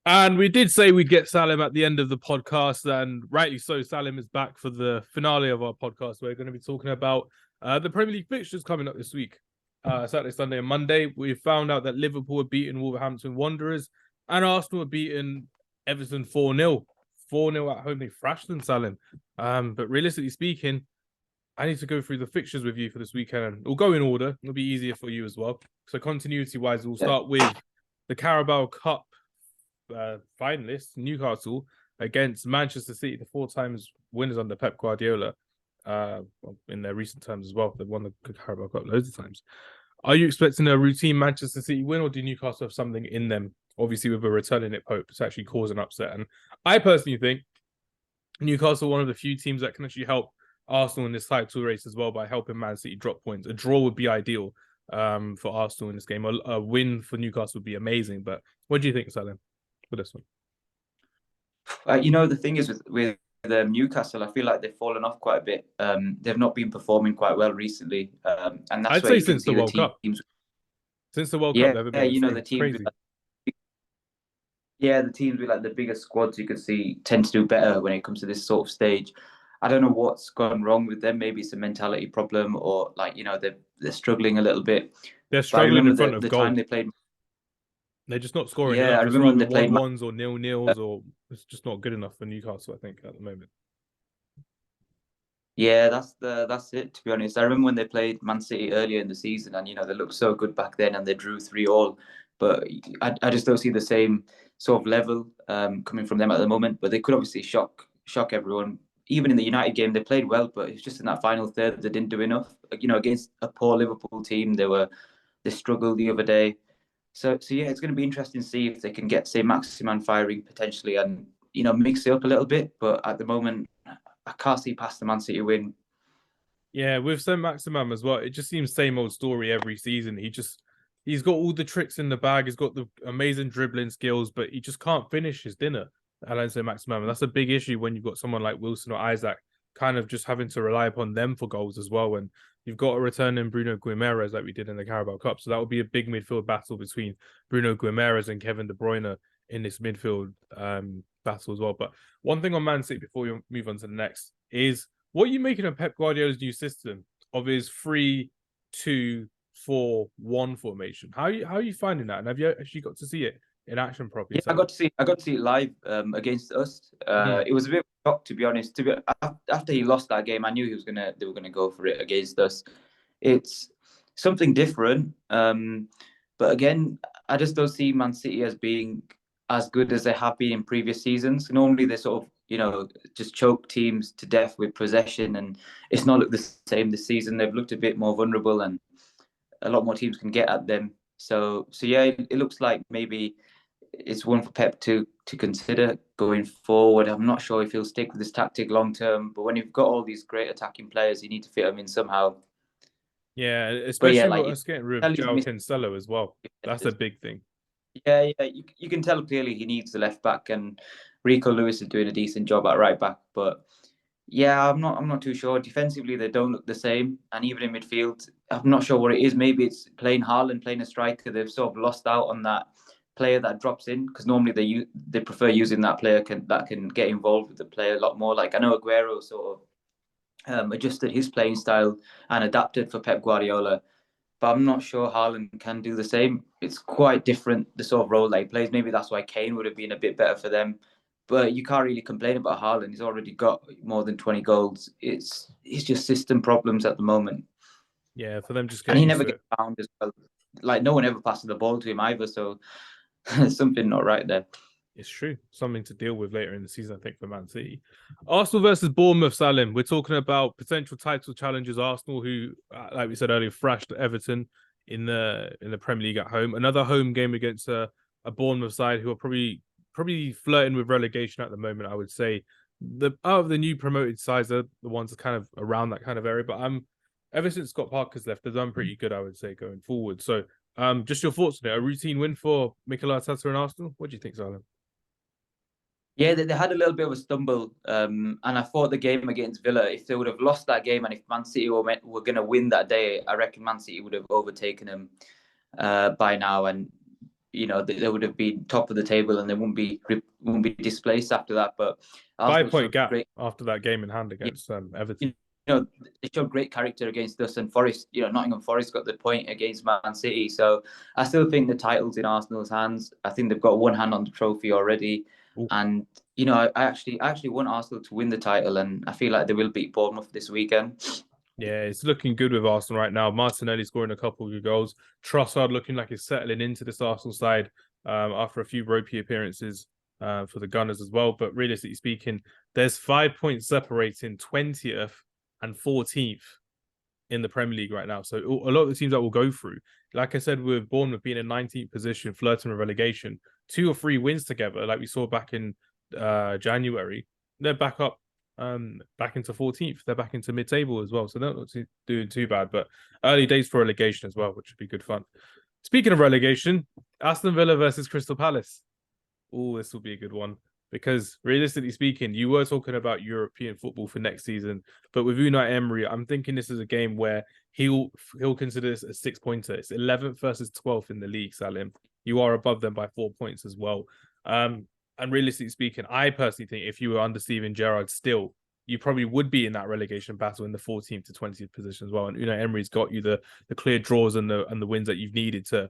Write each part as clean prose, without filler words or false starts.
And we did say we'd get Salim at the end of the podcast, and rightly so. Salim is back for the finale of our podcast. We're going to be talking about the Premier League fixtures coming up this week, Saturday, Sunday, and Monday. We found out that Liverpool had beaten Wolverhampton Wanderers, and Arsenal had beaten Everton 4-0. 4-0 at home. They thrashed them, Salim. But realistically speaking, I need to go through the fixtures with you for this weekend, and we'll go in order. It'll be easier for you as well. So continuity-wise, we'll Yeah. start with the Carabao Cup finalists, Newcastle against Manchester City, the 4 times winners under Pep Guardiola, in their recent terms as well. They've won the Carabao Cup loads of times. Are you expecting a routine Manchester City win, or do Newcastle have something in them? Obviously, with a returning it Pope, to actually cause an upset. And I personally think Newcastle one of the few teams that can actually help Arsenal in this title race as well by helping Man City drop points. A draw would be ideal for Arsenal in this game. A win for Newcastle would be amazing. But what do you think, Salim, for this one? The thing is with Newcastle, I feel like they've fallen off quite a bit. They've not been performing quite well recently, and that's I'd where say you can since the see the World Cup. teams. Since the World Cup, Yeah, they haven't been the same. the teams with Crazy. the teams with like the bigger squads you could see tend to do better when it comes to this sort of stage. I don't know what's gone wrong with them. Maybe it's a mentality problem, or they're struggling a little bit. They're But I struggling remember in front of the goal. time they played. They're just not scoring Yeah, I enough. It's remember when rather they played. 1-1s or 0-0s, or it's just not good enough for Newcastle, I think, at the moment. Yeah, that's it. To be honest, I remember when they played Man City earlier in the season, and they looked so good back then, and they drew 3-3. But I just don't see the same sort of level coming from them at the moment. But they could obviously shock everyone. Even in the United game, they played well, but it's just in that final third they didn't do enough. Against a poor Liverpool team, they struggled the other day. So yeah, it's going to be interesting to see if they can get say Maximan firing potentially, and mix it up a little bit. But at the moment, I can't see past the Man City win. Yeah, with Saint-Maximin as well, it just seems same old story every season. He's got all the tricks in the bag. He's got the amazing dribbling skills, but he just can't finish his dinner. Alain Saint-Maximin. That's a big issue when you've got someone like Wilson or Isaac kind of just having to rely upon them for goals as well. And you've got a return in Bruno Guimaraes like we did in the Carabao Cup. So that would be a big midfield battle between Bruno Guimaraes and Kevin De Bruyne in this midfield battle as well. But one thing on Man City before we move on to the next is, what are you making of Pep Guardiola's new system of his 3-2-4-1 formation? How are you finding that? And have you actually got to see it in action properly? Yeah, I got to see it live against us. It was a bit of a shock, to be honest. After he lost that game, I knew they were gonna go for it against us. It's something different, but again, I just don't see Man City as being as good as they have been in previous seasons. Normally, they sort of just choke teams to death with possession, and it's not looked the same this season. They've looked a bit more vulnerable, and a lot more teams can get at them. So yeah, it looks like maybe it's one for Pep to consider going forward. I'm not sure if he'll stick with this tactic long term, but when you've got all these great attacking players, you need to fit them in somehow. Yeah, But yeah, especially with us getting rid of João Cancelo as well. That's a big thing. Yeah, you can tell clearly he needs the left back, and Rico Lewis is doing a decent job at right back. But yeah, I'm not too sure. Defensively, they don't look the same, and even in midfield, I'm not sure what it is. Maybe it's playing Haaland, playing a striker. They've sort of lost out on that player that drops in, because normally they prefer using that player that can get involved with the player a lot more. Like I know Aguero sort of adjusted his playing style and adapted for Pep Guardiola, but I'm not sure Haaland can do the same. It's quite different, the sort of role that he plays. Maybe that's why Kane would have been a bit better for them. But you can't really complain about Haaland. He's already got more than 20 goals. It's just system problems at the moment. Yeah, for them just and getting he used never to gets it. found as well. Like no one ever passes the ball to him either. So something not right there. It's true. Something to deal with later in the season, I think, for Man City. Arsenal versus Bournemouth, Salim. We're talking about potential title challengers. Arsenal, who, like we said earlier, thrashed Everton in the Premier League at home. Another home game against a Bournemouth side who are probably flirting with relegation at the moment. I would say out of the new promoted sides are the ones that kind of around that kind of area. But ever since Scott Parker's left, they've done pretty good, I would say, going forward. So, just your thoughts on it. A routine win for Mikel Arteta and Arsenal. What do you think, Salim? Yeah, they had a little bit of a stumble, and I thought the game against Villa, if they would have lost that game, and if Man City were going to win that day, I reckon Man City would have overtaken them by now. And they would have been top of the table and they wouldn't be displaced after that. But Arsenal 5 point showed gap great, after that game in hand yeah, against Everton. they showed great character against us, and Forest, Nottingham Forest got the point against Man City. So I still think the title's in Arsenal's hands. I think they've got one hand on the trophy already. Ooh. And I actually want Arsenal to win the title, and I feel like they will beat Bournemouth this weekend. Yeah, it's looking good with Arsenal right now. Martinelli scoring a couple of good goals. Trossard looking like he's settling into this Arsenal side after a few ropey appearances for the Gunners as well. But realistically speaking, there's 5 points separating 20th and 14th in the Premier League right now. So a lot of the teams that will go through, like I said, with Bournemouth being in 19th position, flirting with relegation, 2 or 3 wins together, like we saw back in January, they're back up back into 14th. They're back into mid-table as well. So they're not doing too bad, but early days for relegation as well, which would be good fun. Speaking of relegation, Aston Villa versus Crystal Palace. Oh, this will be a good one. Because realistically speaking, you were talking about European football for next season, but with Unai Emery, I'm thinking this is a game where he'll consider this a 6-pointer. It's 11th versus 12th in the league, Salim. You are above them by 4 points as well. And realistically speaking, I personally think if you were under Steven Gerrard still, you probably would be in that relegation battle in the 14th to 20th position as well. And Unai Emery's got you the clear draws and the wins that you've needed to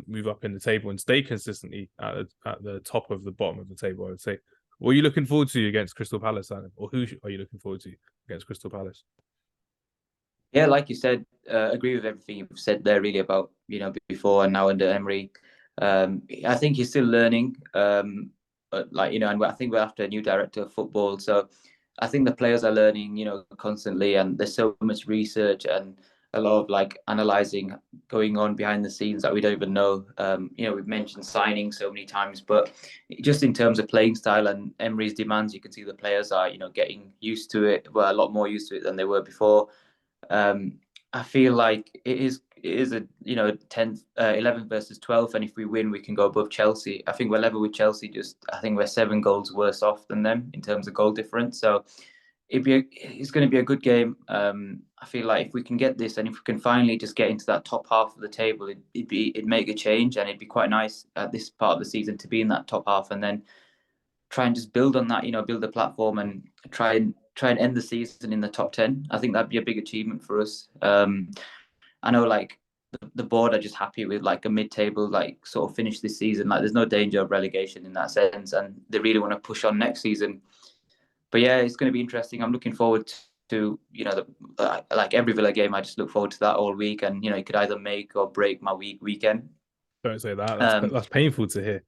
move up in the table and stay consistently at the top of the bottom of the table, I would say. What are you looking forward to against Crystal Palace, Adam? Or who are you looking forward to against Crystal Palace? Yeah, like you said, agree with everything you've said there, really, about before and now under Emery. I think he's still learning. But and I think we're after a new director of football, so I think the players are learning, constantly, and there's so much research and a lot of analyzing going on behind the scenes that we don't even know. We've mentioned signing so many times, but just in terms of playing style and Emery's demands, you can see the players are, getting used to it, well, a lot more used to it than they were before. I feel like it is a 10th, 11th versus 12th, and if we win, we can go above Chelsea. I think we're level with Chelsea. I think we're 7 goals worse off than them in terms of goal difference. So it's going to be a good game. I feel like if we can get this, and if we can finally just get into that top half of the table, it'd make a change, and it'd be quite nice at this part of the season to be in that top half, and then try and just build on that. Build the platform and try and end the season in the top 10. I think that'd be a big achievement for us. I know the board are just happy with a mid-table sort of finish this season. There's no danger of relegation in that sense, and they really want to push on next season. But yeah, it's going to be interesting. I'm looking forward to every Villa game. I just look forward to that all week, and it could either make or break my weekend. Don't say that. That's painful to hear.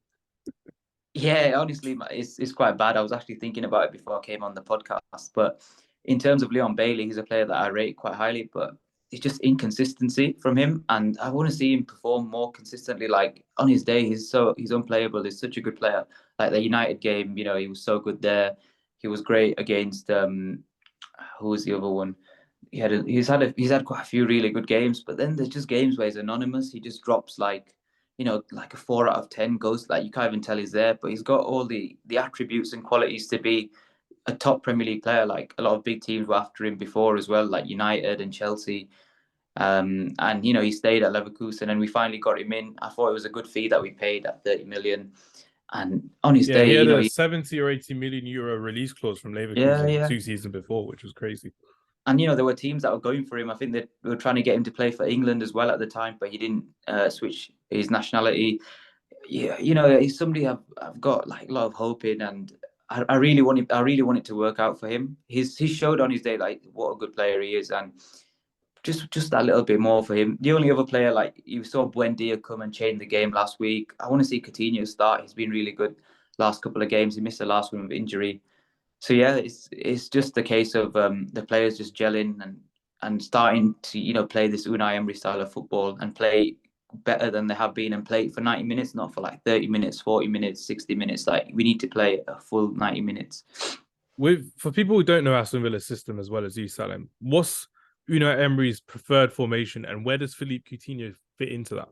Yeah, honestly, it's quite bad. I was actually thinking about it before I came on the podcast. But in terms of Leon Bailey, he's a player that I rate quite highly, but it's just inconsistency from him. And I want to see him perform more consistently. On his day, he's unplayable. He's such a good player. The United game, he was so good there. He was great against who was the other one? He's had quite a few really good games, but then there's just games where he's anonymous. He just drops a 4 out of 10 goes, you can't even tell he's there, but he's got all the attributes and qualities to be a top Premier League player. A lot of big teams were after him before as well, like United and Chelsea. And he stayed at Leverkusen, and we finally got him in. I thought it was a good fee that we paid at 30 million. And on his day, he had a 70 or 80 million euro release clause from Leverkusen 2 seasons before, which was crazy. And there were teams that were going for him. I think they were trying to get him to play for England as well at the time, but he didn't switch his nationality. Yeah, he's somebody I've got a lot of hope in, and I really want it to work out for him. He showed on his day what a good player he is, and just that little bit more for him. The only other player you saw Buendia come and change the game last week. I want to see Coutinho start. He's been really good last couple of games. He missed the last one with injury. So yeah, it's just a case of the players just gelling and starting to play this Unai Emery style of football and play better than they have been, and play for 90 minutes, not for 30 minutes, 40 minutes, 60 minutes. We need to play a full 90 minutes. For people who don't know Aston Villa's system as well as you, Salim, what's Unai Emery's preferred formation, and where does Philippe Coutinho fit into that?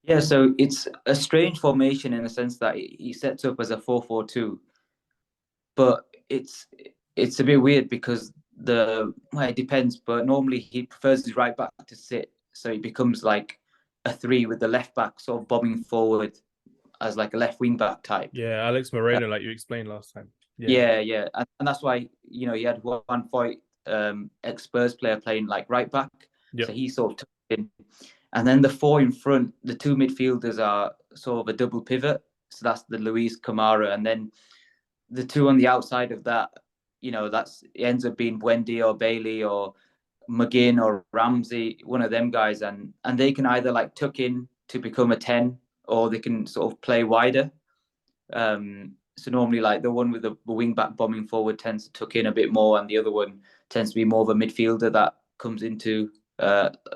Yeah, so it's a strange formation in the sense that he sets up as a 4-4-2. But it's a bit weird because it depends. But normally he prefers his right back to sit, so it becomes a three with the left back sort of bombing forward as like a left wing back type. Yeah, Alex Moreno, like you explained last time. Yeah. And that's why, he had one fight ex-Spurs player playing like right back. Yep. So he sort of took in. And then the four in front, the two midfielders are sort of a double pivot. So that's the Luis Kamara. And then the two on the outside of that, it ends up being Buendia or Bailey or McGinn or Ramsey, one of them guys. And they can either like tuck in to become a 10 or they can sort of play wider. So normally like the one with the wing back bombing forward tends to tuck in a bit more and the other one tends to be more of a midfielder that comes into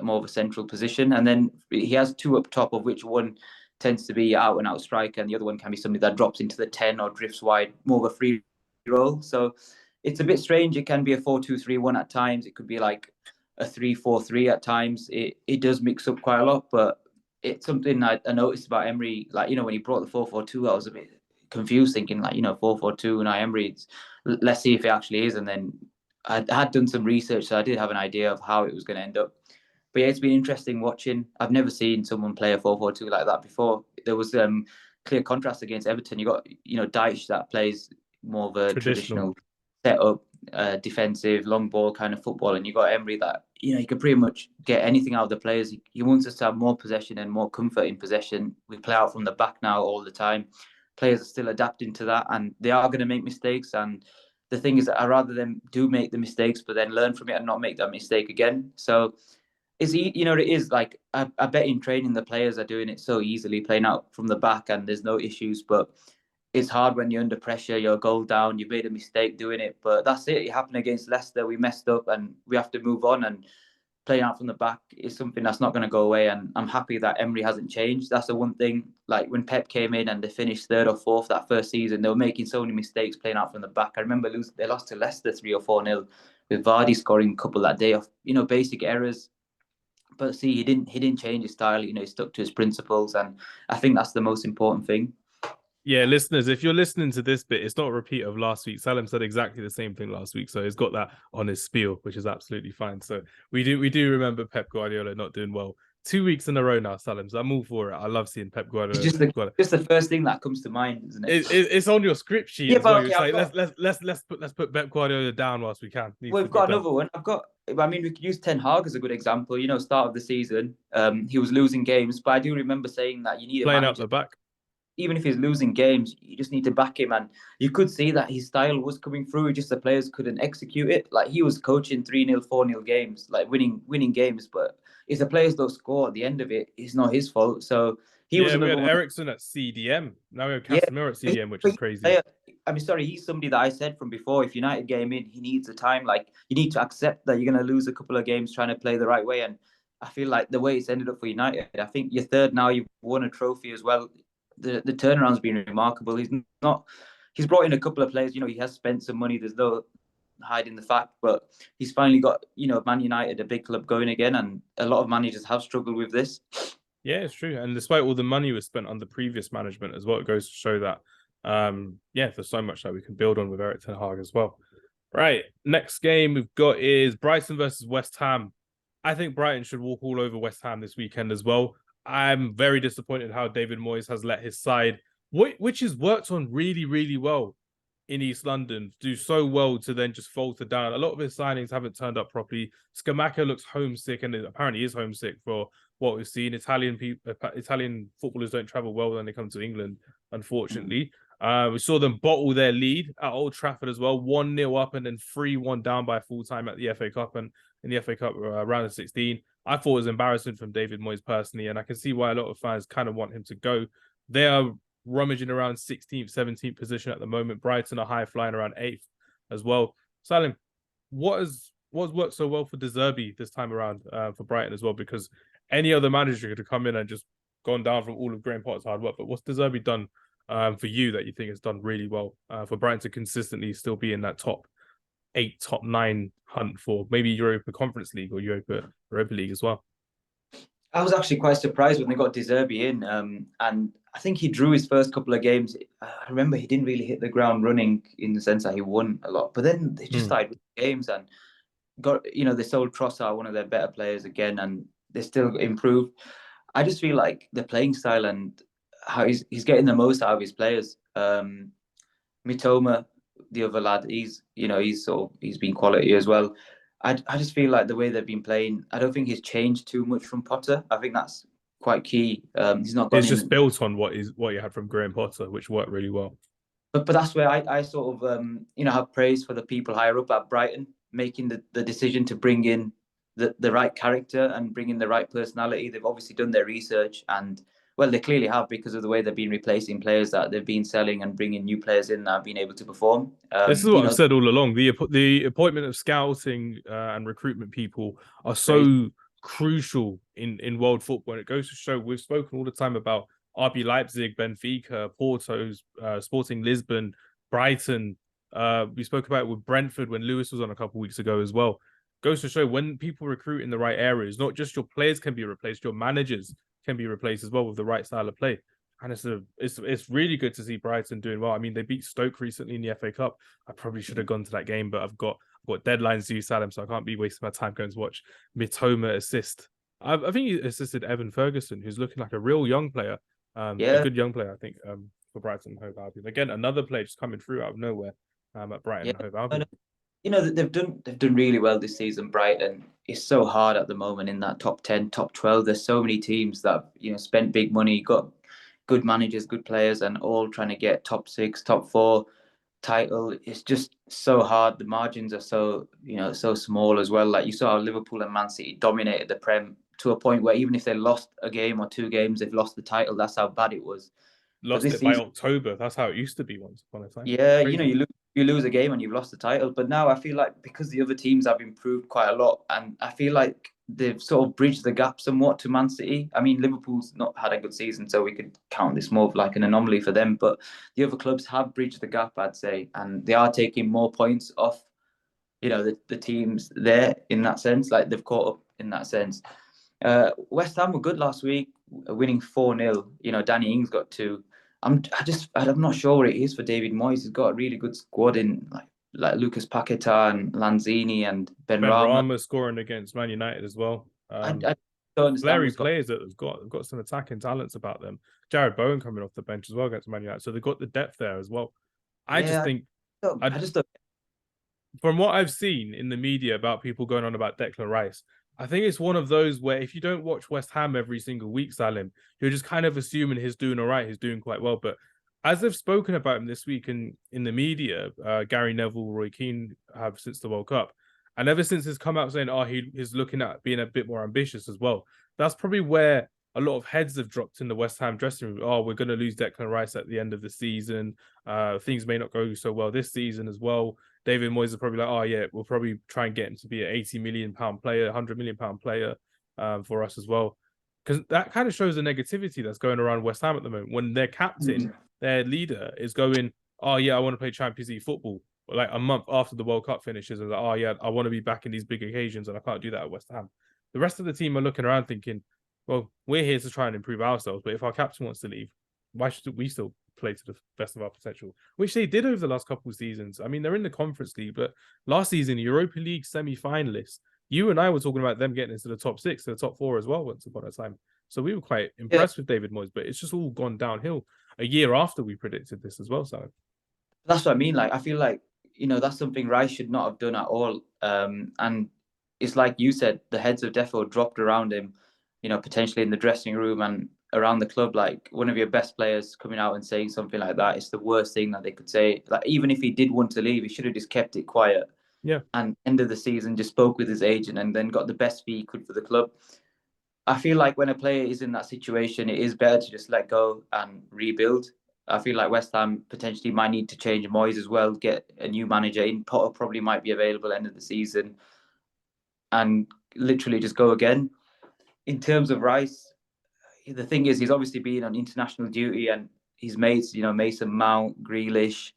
more of a central position. And then he has two up top, of which one tends to be out and out striker and the other one can be somebody that drops into the 10 or drifts wide, more of a free role. So it's a bit strange. It can be a 4-2-3-1 at times. It could be like a 3-4-3 at times. It does mix up quite a lot, but it's something I noticed about Emery. Like, when he brought the 4-4-2, I was a bit confused thinking like, 4-4-2 and Emery, let's see if it actually is. And then I had done some research, so I did have an idea of how it was going to end up. But yeah, it's been interesting watching. I've never seen someone play a 4-4-2 like that before. There was clear contrast against Everton. You got, Dyche that plays more of a traditional setup, defensive, long ball kind of football. And you got Emery that, he can pretty much get anything out of the players. He wants us to have more possession and more comfort in possession. We play out from the back now all the time. Players are still adapting to that and they are going to make mistakes. And the thing is that I rather them do make the mistakes, but then learn from it and not make that mistake again. So it is like, I bet in training the players are doing it so easily, playing out from the back and there's no issues, but it's hard when you're under pressure, you're a goal down, you've made a mistake doing it, but that's it. It happened against Leicester. We messed up and we have to move on, and playing out from the back is something that's not going to go away. And I'm happy that Emery hasn't changed. That's the one thing, like when Pep came in and they finished third or fourth that first season, they were making so many mistakes playing out from the back. I remember they lost to Leicester 3 or 4-0 with Vardy scoring a couple that day of, basic errors. But see, he didn't change his style. He stuck to his principles. And I think that's the most important thing. Yeah, listeners, if you're listening to this bit, it's not a repeat of last week. Salim said exactly the same thing last week, so he's got that on his spiel, which is absolutely fine. So we do remember Pep Guardiola not doing well 2 weeks in a row now, Salim. So I'm all for it. I love seeing Pep Guardiola. It's just the first thing that comes to mind, isn't it? It's on your script sheet. Yeah, as well. but okay, Let's put Pep Guardiola down whilst we can. We've got another one. We could use Ten Hag as a good example. Start of the season, he was losing games, but I do remember saying that you need playing up the back. Even if he's losing games, you just need to back him. And you could see that his style was coming through, just the players couldn't execute it. Like he was coaching 3-0, 4-0 games, like winning games. But if the players don't score at the end of it, it's not his fault. So we had Ericsson at CDM. Now we have Casemiro at CDM, which is crazy. He's somebody that I said from before, if United game in, he needs the time. Like you need to accept that you're going to lose a couple of games trying to play the right way. And I feel like the way it's ended up for United, I think you're third now, you've won a trophy as well. The turnaround's been remarkable. He's brought in a couple of players. He has spent some money. There's no hiding the fact, but he's finally got Man United, a big club, going again. And a lot of managers have struggled with this. Yeah, it's true. And despite all the money was spent on the previous management as well, it goes to show that there's so much that we can build on with Erik ten Hag as well. Right, next game we've got is Brighton versus West Ham. I think Brighton should walk all over West Ham this weekend as well. I'm very disappointed how David Moyes has let his side, which has worked on really, really well in East London, do so well to then just falter down. A lot of his signings haven't turned up properly. Scamacca looks homesick, and apparently is homesick for what we've seen. Italian footballers don't travel well when they come to England, unfortunately. We saw them bottle their lead at Old Trafford as well, 1-0 up and then 3-1 down by full time at the FA Cup and in the FA Cup round of 16. I thought it was embarrassing from David Moyes personally, and I can see why a lot of fans kind of want him to go. They are rummaging around 16th, 17th position at the moment. Brighton are high flying around 8th as well. Salim, what's worked so well for De Zerbi this time around for Brighton as well? Because any other manager could have come in and just gone down from all of Graham Potter's hard work. But what's De Zerbi done for you that you think has done really well for Brighton to consistently still be in that top 8, top 9 hunt for maybe Europa Conference League or Europa League as well? I was actually quite surprised when they got De Zerbi in, and I think he drew his first couple of games. I remember he didn't really hit the ground running in the sense that he won a lot, but then they just started with games and got, they sold Trossard, one of their better players again, and they still improved. I just feel like the playing style and how he's getting the most out of his players. Mitoma, the other lad, he's been quality as well. I just feel like the way they've been playing, I don't think he's changed too much from Potter. I think that's quite key. He's not gone It's just in, built on what you had from Graham Potter, which worked really well. but that's where I sort of have praise for the people higher up at Brighton making the decision to bring in the right character and bring in the right personality. They've obviously done their research, and well, they clearly have, because of the way they've been replacing players that they've been selling and bringing new players in that have been able to perform. This is what I've said all along. The appointment of scouting and recruitment people are so crucial in world football. And it goes to show, we've spoken all the time about RB Leipzig, Benfica, Porto's, Sporting Lisbon, Brighton. We spoke about it with Brentford when Lewis was on a couple of weeks ago as well. Goes to show, when people recruit in the right areas, not just your players can be replaced, your managers can be replaced as well with the right style of play. And it's really good to see Brighton doing well. I mean, they beat Stoke recently in the FA Cup. I probably should have gone to that game, but I've got deadlines due, Salim, so I can't be wasting my time going to watch Mitoma assist. I think he assisted Evan Ferguson, who's looking like a real young player, a good young player, I think, for Brighton and Hove Albion. Again, another player just coming through out of nowhere at Brighton and Hove Albion. They've done really well this season. Brighton is so hard at the moment in that top 10, top 12. There's so many teams that spent big money, got good managers, good players, and all trying to get top 6, top 4 title. It's just so hard. The margins are so small as well. Like you saw how Liverpool and Man City dominated the Prem to a point where even if they lost a game or 2 games, they've lost the title. That's how bad it was. Lost it by October. That's how it used to be once upon a time. Yeah, you lose a game and you've lost the title. But now I feel like, because the other teams have improved quite a lot, and I feel like they've sort of bridged the gap somewhat to Man City. I mean, Liverpool's not had a good season, so we could count this more of like an anomaly for them. But the other clubs have bridged the gap, I'd say, and they are taking more points off, the teams there in that sense. Like they've caught up in that sense. West Ham were good last week, winning 4-0. Danny Ings got 2. I'm not sure what it is for David Moyes. He's got a really good squad in like Lucas Paquetá and Lanzini and Ben Rama scoring against Man United as well. I don't understand. Players that have got some attacking talents about them. Jared Bowen coming off the bench as well against Man United, so they've got the depth there as well. I just don't. From what I've seen in the media about people going on about Declan Rice, I think it's one of those where if you don't watch West Ham every single week, Salim, you're just kind of assuming he's doing all right, he's doing quite well. But as they've spoken about him this week in the media, Gary Neville, Roy Keane have since the World Cup, and ever since he's come out saying, he's looking at being a bit more ambitious as well. That's probably where a lot of heads have dropped in the West Ham dressing room. We're going to lose Declan Rice at the end of the season. Things may not go so well this season as well. David Moyes is probably like, we'll probably try and get him to be an £80 million player, £100 million player for us as well. Because that kind of shows the negativity that's going around West Ham at the moment. When their captain, their leader, is going, I want to play Champions League football. Like a month after the World Cup finishes, and like, I want to be back in these big occasions, and I can't do that at West Ham. The rest of the team are looking around thinking, well, we're here to try and improve ourselves, but if our captain wants to leave, why should we still play to the best of our potential? Which they did over the last couple of seasons. I mean, they're in the Conference League, but last season, Europa League semi-finalists, you and I were talking about them getting into the top 6, to the top 4 as well once upon a time. So we were quite impressed with David Moyes, but it's just all gone downhill a year after we predicted this as well. So that's what I mean. Like, I feel like, that's something Rice should not have done at all. And it's like you said, the heads of defo dropped around him, potentially in the dressing room and around the club. Like, one of your best players coming out and saying something like that, it's the worst thing that they could say. Like, even if he did want to leave, he should have just kept it quiet. Yeah. And end of the season, just spoke with his agent and then got the best fee he could for the club. I feel like when a player is in that situation, it is better to just let go and rebuild. I feel like West Ham potentially might need to change Moyes as well, get a new manager in. Potter probably might be available end of the season, and literally just go again. In terms of Rice, the thing is, he's obviously been on international duty, and his mates, Mason Mount, Grealish,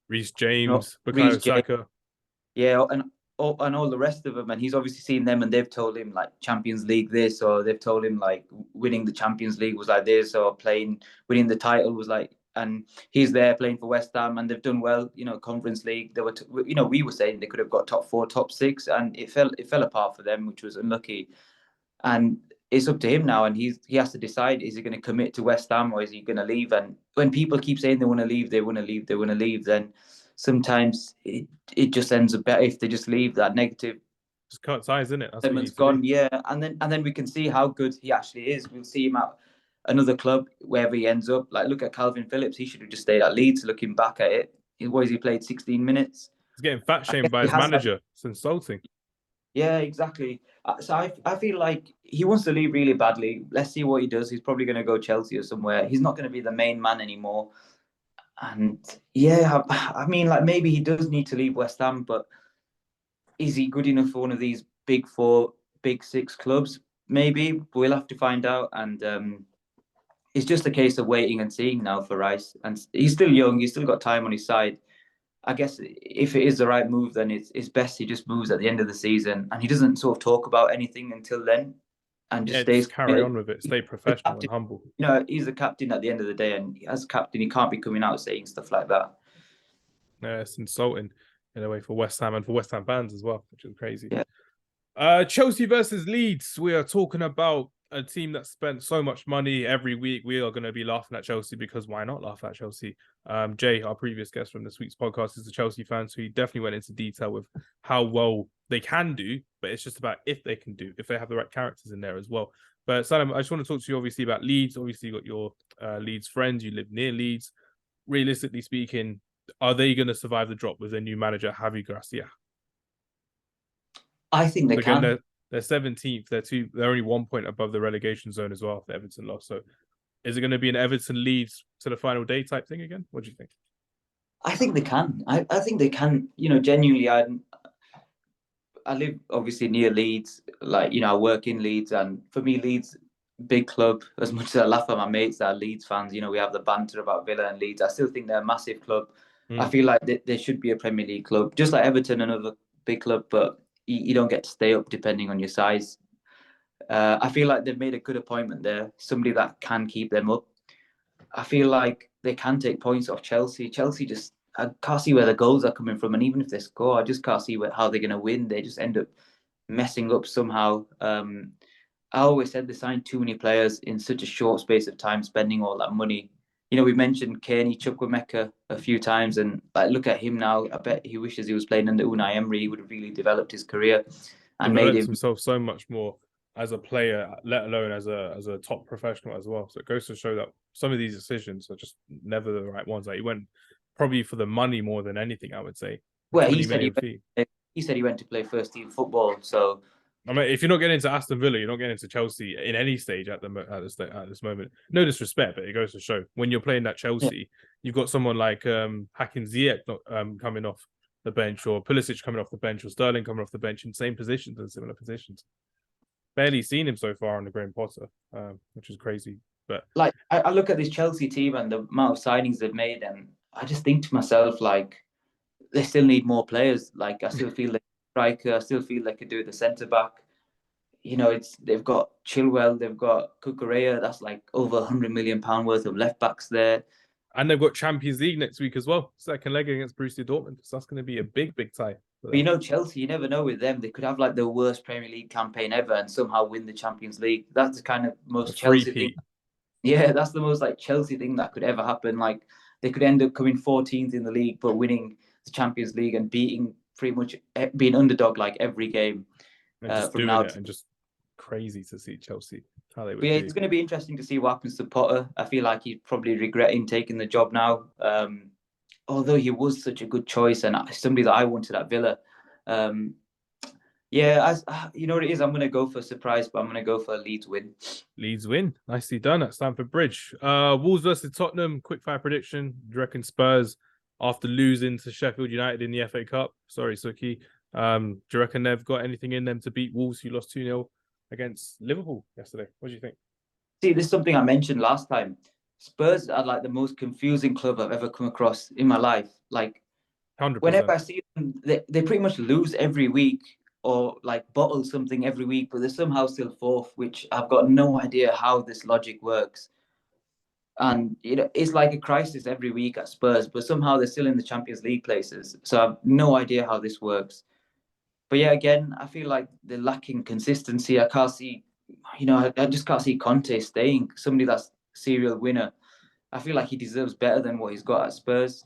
Reece James, Bukayo Saka. Yeah, and all the rest of them, and he's obviously seen them, and they've told him like Champions League this, or they've told him like winning the Champions League was like this, or winning the title was like, and he's there playing for West Ham, and they've done well, Conference League. They were, we were saying they could have got top 4, top 6, and it fell apart for them, which was unlucky. And it's up to him now, and he has to decide: is he going to commit to West Ham or is he going to leave? And when people keep saying they want to leave, they want to leave, they want to leave, then sometimes it just ends up better if they just leave. That negative Just cut ties, isn't it? That's what you need element's to do. gone, yeah, and then we can see how good he actually is. We'll see him at another club wherever he ends up. Like, look at Calvin Phillips; he should have just stayed at Leeds. Looking back at it, what has he played? 16 minutes. He's getting fat I shamed guess by he his has had. manager. It's insulting. Yeah, exactly. So I feel like he wants to leave really badly. Let's see what he does. He's probably going to go Chelsea or somewhere. He's not going to be the main man anymore. And yeah, I mean, like, maybe he does need to leave West Ham, but is he good enough for one of these big four, big six clubs? Maybe we'll have to find out. And it's just a case of waiting and seeing now for Rice. And he's still young. He's still got time on his side. I guess if it is the right move, then it's best he just moves at the end of the season and he doesn't sort of talk about anything until then, and just Yeah, stays just carry committed. on with it. Stay The professional and captain, humble. he's the captain at the end of the day, and as captain, he can't be coming out saying stuff like that. Yeah, it's insulting in a way for West Ham and for West Ham fans as well, which is crazy. Yeah. Chelsea versus Leeds. We are talking about a team that spent so much money every week. We are going to be laughing at Chelsea because why not laugh at Chelsea? Jay, our previous guest from this week's podcast, is a Chelsea fan, so he definitely went into detail with how well they can do, but it's just about if they can do, if they have the right characters in there as well. But Salim, I just want to talk to you obviously about Leeds. Obviously, you got your Leeds friends. You live near Leeds. Realistically speaking, are they going to survive the drop with their new manager, Javi Gracia? I think they Again, can. they're 17th. They're only 1 point above the relegation zone as well after Everton lost. So is it going to be an Everton Leeds to the final day type thing again? What do you think? I think they can. I think they can. Genuinely, I live obviously near Leeds. Like, I work in Leeds, and for me, Leeds, big club. As much as I laugh at my mates that are Leeds fans, we have the banter about Villa and Leeds. I still think they're a massive club. I feel like they should be a Premier League club, just like Everton, another big club. But you don't get to stay up depending on your size. I feel like they've made a good appointment there. Somebody that can keep them up. I feel like they can take points off Chelsea. Chelsea just, I can't see where the goals are coming from, and even if they score, I just can't see how they're going to win. They just end up messing up somehow. I always said they signed too many players in such a short space of time, spending all that money. We mentioned Kenny Chukwuemeka a few times, and look at him now. I bet he wishes he was playing under Unai Emery. He would have really developed his career and made Develops him himself so much more as a player, let alone as a top professional as well. So it goes to show that some of these decisions are just never the right ones. Like, he went probably for the money more than anything, I would say. Well, 20 million fee. he said he went to play first team football. So I mean, if you're not getting into Aston Villa, you're not getting into Chelsea in any stage at this moment. No disrespect, but it goes to show when you're playing at Chelsea, you've got someone like Hakim Ziyech coming off the bench, or Pulisic coming off the bench, or Sterling coming off the bench in same positions and similar positions. Barely seen him so far under Graham Potter, which is crazy. But I look at this Chelsea team and the amount of signings they've made, and I just think to myself, they still need more players. I still feel like striker. I still feel they could do the centre back. They've got Chilwell, they've got Cucurella. That's like over £100 million worth of left backs there. And they've got Champions League next week as well. Second leg against Borussia Dortmund. So that's going to be a big, big tie. But Chelsea, you never know with them. They could have the worst Premier League campaign ever and somehow win the Champions League. That's the kind of most Chelsea thing. Yeah, that's the most Chelsea thing that could ever happen. They could end up coming 14th in the league, but winning the Champions League and beating pretty much being underdog every game. And just doing it and just crazy to see Chelsea how they would. Yeah, it's going to be interesting to see what happens to Potter. I feel like he's probably regretting taking the job now. Although he was such a good choice and somebody that I wanted at Villa. You know what it is? I'm going to go for a surprise, but I'm going to go for a Leeds win. Leeds win. Nicely done at Stamford Bridge. Wolves versus Tottenham. Quick fire prediction. Do you reckon Spurs, after losing to Sheffield United in the FA Cup? Sorry, Suki. Do you reckon they've got anything in them to beat Wolves, who lost 2-0 against Liverpool yesterday? What do you think? See, this is something I mentioned last time. Spurs are the most confusing club I've ever come across in my life. 100%. Whenever I see them, they pretty much lose every week or bottle something every week, but they're somehow still fourth, which I've got no idea how this logic works. And it's like a crisis every week at Spurs, but somehow they're still in the Champions League places. So I've no idea how this works. But yeah, again, I feel like they're lacking consistency. I can't see I just can't see Conte staying. Somebody that's serial winner. I feel like he deserves better than what he's got at Spurs.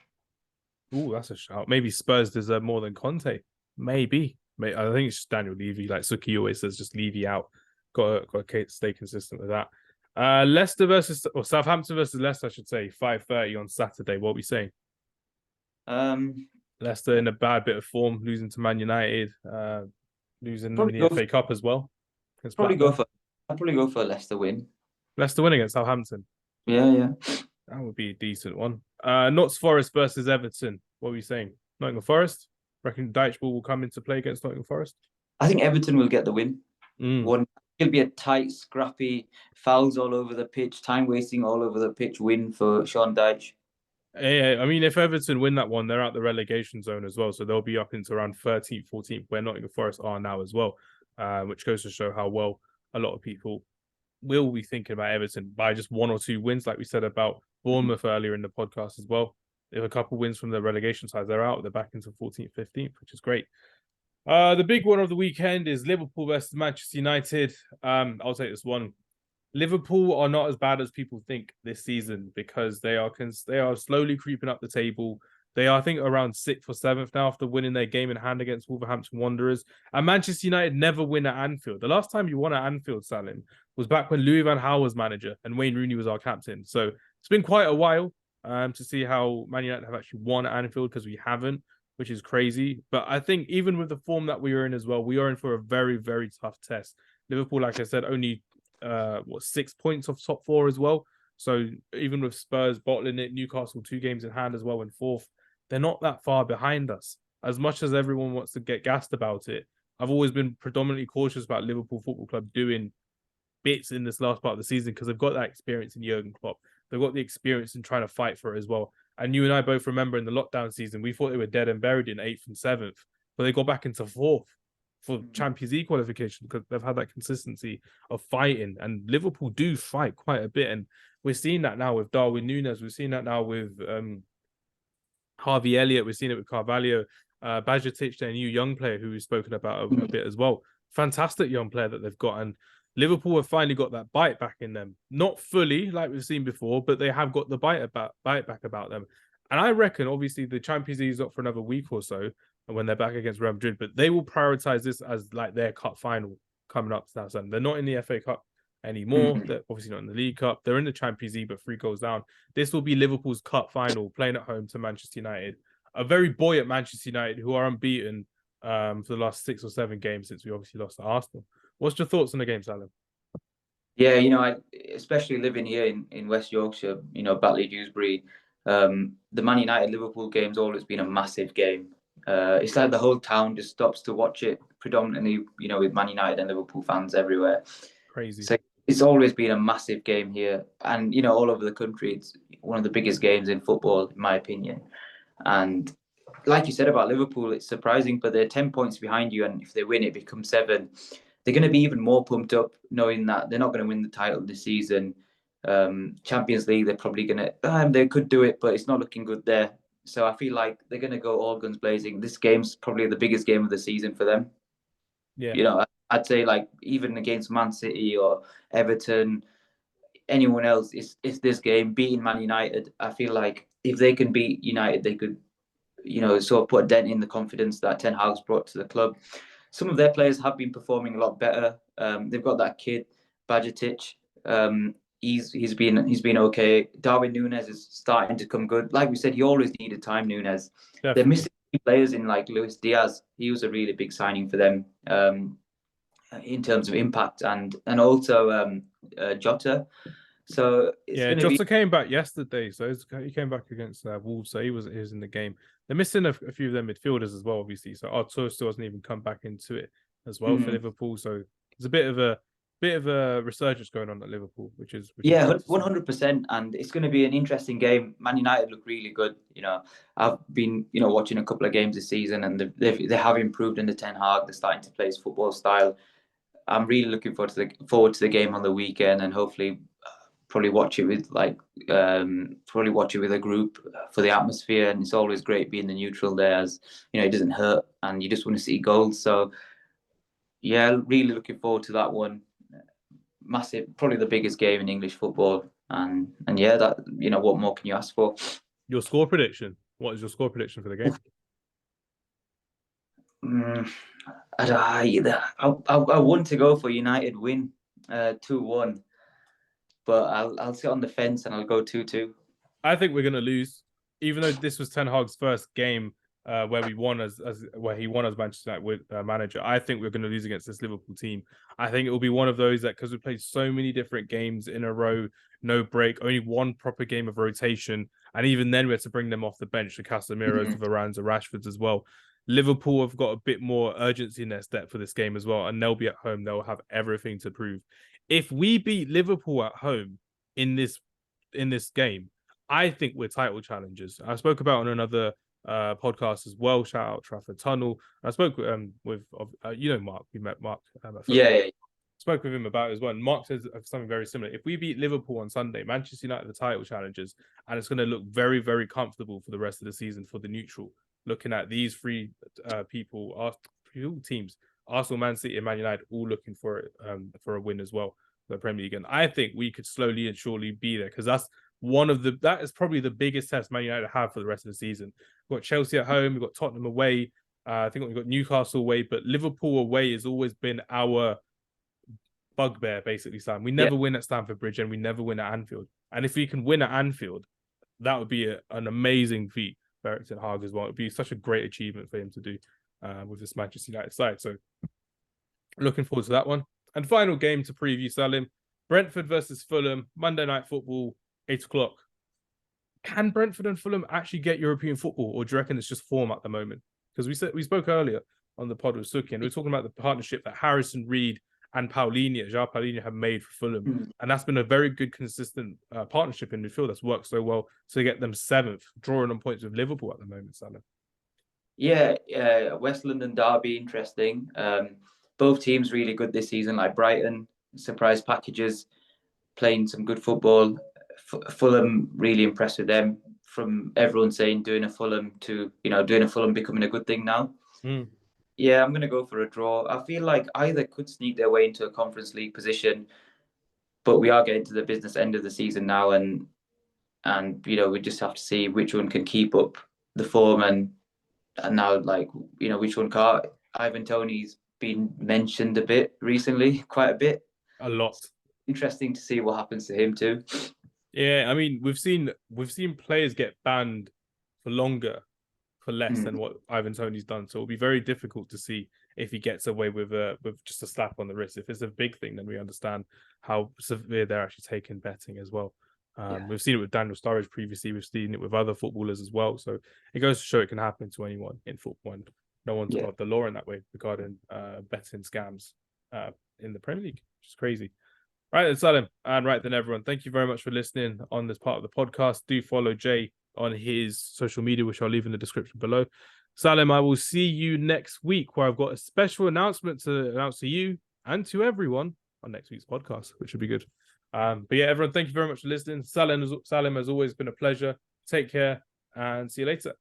Ooh, that's a shout. Maybe Spurs deserve more than Conte. Maybe. I think it's just Daniel Levy. Like Suki always says, just Levy out. Got to stay consistent with that. Leicester or Southampton versus Leicester, I should say, 5:30 on Saturday. What are we saying? Leicester in a bad bit of form, losing to Man United, losing in the FA Cup as well. I'd probably go for a Leicester win. Leicester winning at Southampton. Yeah. That would be a decent one. Notts Forest versus Everton. What are we saying? Nottingham Forest? Reckon Dyche will come into play against Nottingham Forest? I think Everton will get the win. It'll be a tight, scrappy, fouls all over the pitch, time wasting all over the pitch win for Sean Dyche. Yeah, I mean, if Everton win that one, they're out the relegation zone as well. So they'll be up into around 13th, 14th, where Nottingham Forest are now as well, which goes to show how well a lot of people will be thinking about Everton by just 1 or 2 wins, like we said about Bournemouth earlier in the podcast as well. If a couple wins from the relegation side, they're out. They're back into 14th, 15th, which is great. The big one of the weekend is Liverpool versus Manchester United. I'll take this one. Liverpool are not as bad as people think this season because they are slowly creeping up the table. They are, I think, around 6th or 7th now after winning their game in hand against Wolverhampton Wanderers. And Manchester United never win at Anfield. The last time you won at Anfield, Salim, was back when Louis van Gaal was manager and Wayne Rooney was our captain. So it's been quite a while to see how Man United have actually won at Anfield, because we haven't, which is crazy. But I think even with the form that we are in as well, we are in for a very, very tough test. Liverpool, like I said, only 6 points off top 4 as well. So even with Spurs bottling it, Newcastle 2 games in hand as well in 4th, they're not that far behind us. As much as everyone wants to get gassed about it, I've always been predominantly cautious about Liverpool Football Club doing bits in this last part of the season because they've got that experience in Jurgen Klopp. They've got the experience in trying to fight for it as well. And you and I both remember in the lockdown season, we thought they were dead and buried in 8th and 7th, but they got back into 4th for Champions League qualification because they've had that consistency of fighting. And Liverpool do fight quite a bit. And we're seeing that now with Darwin Núñez. We're seeing that now with Harvey Elliott. We're seeing it with Carvalho. Bajcetic, their new young player who we've spoken about a bit as well. Fantastic young player that they've got. And Liverpool have finally got that bite back in them. Not fully, like we've seen before, but they have got the bite back about them. And I reckon, obviously, the Champions League is up for another week or so when they're back against Real Madrid, but they will prioritize this as like their cup final coming up now. So they're not in the FA Cup anymore. They're obviously not in the League Cup. They're in the Champions League, but 3 goals down. This will be Liverpool's cup final, playing at home to Manchester United. A very buoyant Manchester United who are unbeaten for the last 6 or 7 games since we obviously lost to Arsenal. What's your thoughts on the game, Salim? Yeah, I especially living here in West Yorkshire, Batley, Dewsbury, the Man United Liverpool game's always been a massive game. It's like the whole town just stops to watch it, predominantly, with Man United and Liverpool fans everywhere. Crazy. So it's always been a massive game here. And, all over the country, it's one of the biggest games in football, in my opinion. And like you said about Liverpool, it's surprising, but they're 10 points behind you. And if they win, it becomes 7. They're going to be even more pumped up knowing that they're not going to win the title this season. Champions League, they're probably going to, they could do it, but it's not looking good there. So I feel like they're going to go all guns blazing. This game's probably the biggest game of the season for them. Yeah. I'd say like even against Man City or Everton, anyone else, it's this game. Beating Man United, I feel like if they can beat United, they could, sort of put a dent in the confidence that Ten Hag's brought to the club. Some of their players have been performing a lot better. They've got that kid, Bajcetic. He's been okay. Darwin Núñez is starting to come good. Like we said, he always needed time, Núñez. Definitely. They're missing players in like Luis Diaz. He was a really big signing for them in terms of impact, and also Jota. So Jota came back yesterday. So he came back against Wolves. So he was in the game. They're missing a few of their midfielders as well, obviously. So Artur still hasn't even come back into it as well for Liverpool. So there's a bit of a resurgence going on at Liverpool, which is 100%, and it's going to be an interesting game. Man United look really good. I've been watching a couple of games this season, and they have improved under Ten Hag. They're starting to play his football style. I'm really looking forward to the game on the weekend, and hopefully probably watch it with a group for the atmosphere. And it's always great being the neutral there, as it doesn't hurt, and you just want to see goals. So yeah, really looking forward to that one. massive, probably the biggest game in English football. And yeah, that, what more can you ask for? Your score prediction. What is your score prediction for the game? I want to go for United win 2-1, but I'll sit on the fence and I'll go 2-2. I think we're going to lose, even though this was Ten Hag's first game where we won where he won as Manchester United manager. I think we're going to lose against this Liverpool team. I think it will be one of those that, because we played so many different games in a row, no break, only one proper game of rotation, and even then we had to bring them off the bench, the Casemiros, the Varans, the Rashfords as well. Liverpool have got a bit more urgency in their step for this game as well, and they'll be at home. They'll have everything to prove. If we beat Liverpool at home in this game, I think we're title challengers. I spoke about on another podcast as well. Shout out Trafford Tunnel. I spoke with Mark. We met Mark. Yeah. Spoke with him about it as well. And Mark says something very similar. If we beat Liverpool on Sunday, Manchester United are the title challengers, and it's going to look very, very comfortable for the rest of the season for the neutral. Looking at these three teams, Arsenal, Man City, and Man United, all looking for a win as well for the Premier League. And I think we could slowly and surely be there, because that is probably the biggest test Man United have for the rest of the season. We've got Chelsea at home, we've got Tottenham away, I think we've got Newcastle away, but Liverpool away has always been our bugbear, basically, Sam. We never win at Stamford Bridge and we never win at Anfield. And if we can win at Anfield, that would be an amazing feat for Erik ten Hag as well. It would be such a great achievement for him to do with this Manchester United side. So looking forward to that one. And final game to preview, Salim, Brentford versus Fulham, Monday Night Football, 8 o'clock. Can Brentford and Fulham actually get European football, or do you reckon it's just form at the moment? Because we spoke earlier on the pod with Suki, and we were talking about the partnership that Harrison Reed and João Paulinho have made for Fulham. And that's been a very good, consistent partnership in midfield that's worked so well to get them 7th, drawing on points with Liverpool at the moment, Salim. Yeah, West London derby, interesting. Both teams really good this season, like Brighton, surprise packages, playing some good football. Fulham, really impressed with them. From everyone saying doing a Fulham becoming a good thing now. Yeah, I'm going to go for a draw. I feel like either could sneak their way into a Conference League position, but we are getting to the business end of the season now, and we just have to see which one can keep up the form, and now, which one can't. Ivan Toney's been mentioned a bit recently, quite a bit. A lot. Interesting to see what happens to him too. Yeah, I mean, we've seen players get banned for longer for less than what Ivan Toney's done. So it'll be very difficult to see if he gets away with just a slap on the wrist. If it's a big thing, then we understand how severe they're actually taking betting as well. We've seen it with Daniel Sturridge previously. We've seen it with other footballers as well. So it goes to show it can happen to anyone in football. And no one's got the law in that way regarding betting scams in the Premier League, which is crazy. Right then, Salim, and right then, everyone. Thank you very much for listening on this part of the podcast. Do follow Jay on his social media, which I'll leave in the description below. Salim, I will see you next week, where I've got a special announcement to announce to you and to everyone on next week's podcast, which should be good. But yeah, everyone, thank you very much for listening. Salim has always been a pleasure. Take care and see you later.